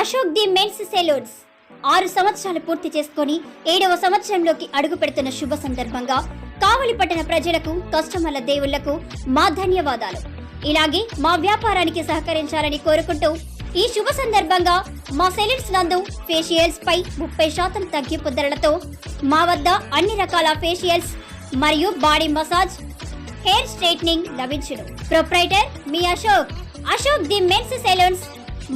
Ashok the men's salons 6 సంవత్సరాలు పూర్తి చేసుకుని 7వ సంవత్సరంలోకి అడుగు పెడుతున్న శుభ సందర్భంగా కావలి పట్టణ ప్రజలకు, కస్టమర్ల దేవుళ్లకు మా ధన్యవాదాలు. ఇలాగే మా వ్యాపారానికి సహకరించాలని కోరుకుంటూ ఈ శుభ సందర్భంగా మా సెలూన్స్ నందు ఫేషియల్స్ పై 30% తగ్గింపు ధరలతో మా వద్ద అన్ని రకాల ఫేషియల్స్ మరియు బాడీ మసాజ్, హెయిర్ స్ట్రైట్నింగ్ లభించును. ప్రొప్రైటర్ మీ అశోక్ ది మెన్స్ సెలూన్స్.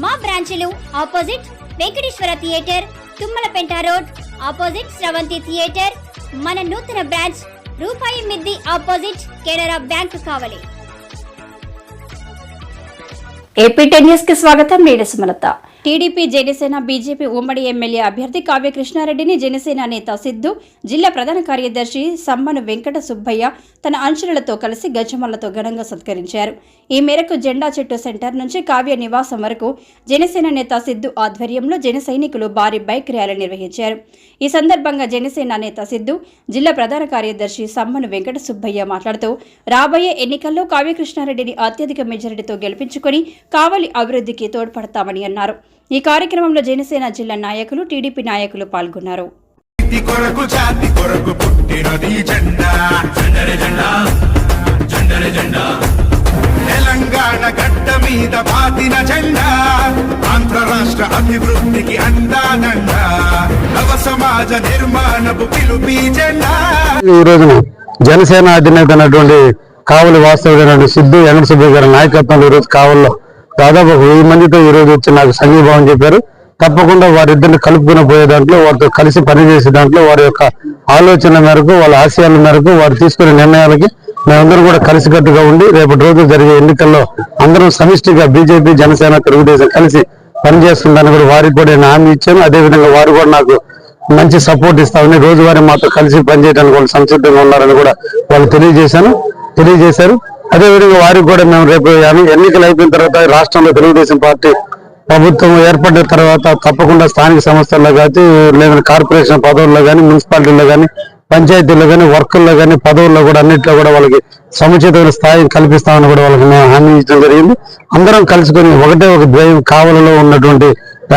మా బ్రాంచ్లు opposite Venkateswara theatre, Tummalapenta road, opposite Sravanthi theatre. మన నూతన బ్రాంచ్ రూపాయి మిద్ది opposite Canara bank Kavali. AP 10 news కి స్వాగతం. నేను సుమలత. టీడీపీ, జనసేన, బీజేపీ ఉమ్మడి ఎమ్మెల్యే అభ్యర్థి కావ్య కృష్ణారెడ్డిని జనసేన నేత సిద్ధు, జిల్లా ప్రధాన కార్యదర్శి సమ్మను వెంకట సుబ్బయ్య తన అంచులతో కలిసి గజమాలతో ఘనంగా సత్కరించారు. ఈ మేరకు జెండా చెట్టు సెంటర్ నుంచి కావ్య నివాసం వరకు జనసేన నేత సిద్ధు ఆధ్వర్యంలో జన సైనికులు భారీ బైక్ ర్యాలీ నిర్వహించారు. ఈ సందర్భంగా జనసేన నేత సిద్ధు, జిల్లా ప్రధాన కార్యదర్శి సమ్మను వెంకట సుబ్బయ్య మాట్లాడుతూ రాబోయే ఎన్నికల్లో కావ్య కృష్ణారెడ్డిని అత్యధిక మెజారిటీతో గెలిపించుకుని కావలి అభివృద్ధికి తోడ్పడతామని అన్నారు. ఈ కార్యక్రమంలో జనసేన జిల్లా నాయకులు, టీడీపీ నాయకులు పాల్గొన్నారు. తెలంగాణ గడ్డ మీద పాతిన జెండా, ఆంధ్ర రాష్ట్ర అభివృద్ధికి అందాదండ, నవ సమాజ నిర్మాణపు పిలుపి జెండా. ఈ రోజున జనసేన అధినేత అయినటువంటి కావలి వాస్తవుడైన సిద్ధు వెంకట సుబ్బయ్య గారి నాయకత్వంలో ఈరోజు కావల్లో దాదాపు 1000 మందితో ఈ రోజు వచ్చి నాకు సంఘీభావం చెప్పారు. తప్పకుండా వారిద్దరిని కలుపుకుని పోయే దాంట్లో, వారితో కలిసి పనిచేసే దాంట్లో, వారి యొక్క ఆలోచన మేరకు, వాళ్ళ ఆశయాల మేరకు, వారు తీసుకునే నిర్ణయాలకి మేమందరం కూడా కలిసికట్టుగా ఉండి రేపటి రోజు జరిగే ఎన్నికల్లో అందరం సమిష్టిగా బీజేపీ, జనసేన, తెలుగుదేశం కలిసి పనిచేస్తుందని కూడా వారికి కూడా నేను హామీ ఇచ్చాను. అదేవిధంగా వారు కూడా నాకు మంచి సపోర్ట్ ఇస్తామని, రోజువారీ మాతో కలిసి పనిచేయడానికి వాళ్ళు సంసిద్ధంగా ఉన్నారని కూడా వాళ్ళు తెలియజేశారు. అదేవిధంగా వారికి కూడా మేము రేపు ఎన్నికలు అయిపోయిన తర్వాత రాష్ట్రంలో తెలుగుదేశం పార్టీ ప్రభుత్వం ఏర్పడిన తర్వాత తప్పకుండా స్థానిక సంస్థల్లో కానీ, లేదా కార్పొరేషన్ పదవుల్లో కానీ, మున్సిపాలిటీల్లో కానీ, పంచాయతీల్లో కానీ, వర్కుల్లో కానీ, పదవుల్లో కూడా అన్నింటిలో కూడా వాళ్ళకి సముచితమైన స్థాయిని కల్పిస్తామని కూడా వాళ్ళకి మేము హామీ ఇచ్చడం జరిగింది. అందరం కలుసుకొని ఒకటే ఒక ధ్యేయం, కావలిలో ఉన్నటువంటి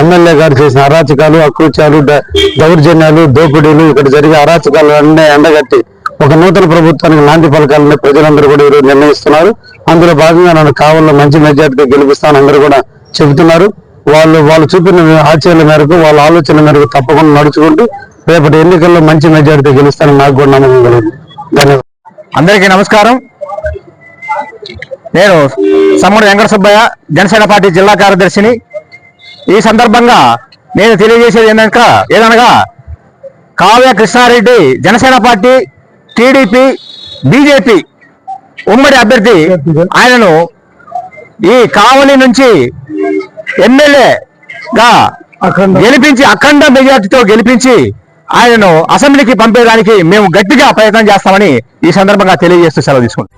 ఎమ్మెల్యే గారు చేసిన అరాచకాలు, అకృత్యాలు, దౌర్జన్యాలు, దోపిడీలు, ఇక్కడ జరిగే అరాచకాలు అన్నీ ఎండగట్టి ఒక నూతన ప్రభుత్వానికి నాంది పలకాలని ప్రజలందరూ కూడా ఈరోజు నిర్ణయిస్తున్నారు. అందులో భాగంగా నన్ను కావలిలో మంచి మెజార్టీతో గెలిపిస్తామని అందరూ కూడా చెబుతున్నారు. వాళ్ళు చూపిన ఆచరణ మేరకు, వాళ్ళ ఆలోచన మేరకు తప్పకుండా నడుచుకుంటూ రేపటి ఎన్నికల్లో మంచి మెజార్టీతో గెలుస్తానని నాకు కూడా నమ్మకం కలుగుతుంది. ధన్యవాదాలు. అందరికీ నమస్కారం. నేను సమ్మడు వెంకట సుబ్బయ్య, జనసేన పార్టీ జిల్లా కార్యదర్శిని. ఈ సందర్భంగా నేను తెలియజేసేది ఏదనగా Kavya Krishna Reddy Janasena party, TDP, BJP ఉమ్మడి అభ్యర్థి. ఆయనను ఈ కావలి నుంచి ఎమ్మెల్యేగా గెలిపించి, అఖండ మెజార్టీతో గెలిపించి ఆయనను అసెంబ్లీకి పంపేదానికి మేము గట్టిగా ప్రయత్నం చేస్తామని ఈ సందర్భంగా తెలియజేస్తూ సెలవు తీసుకుంటాం.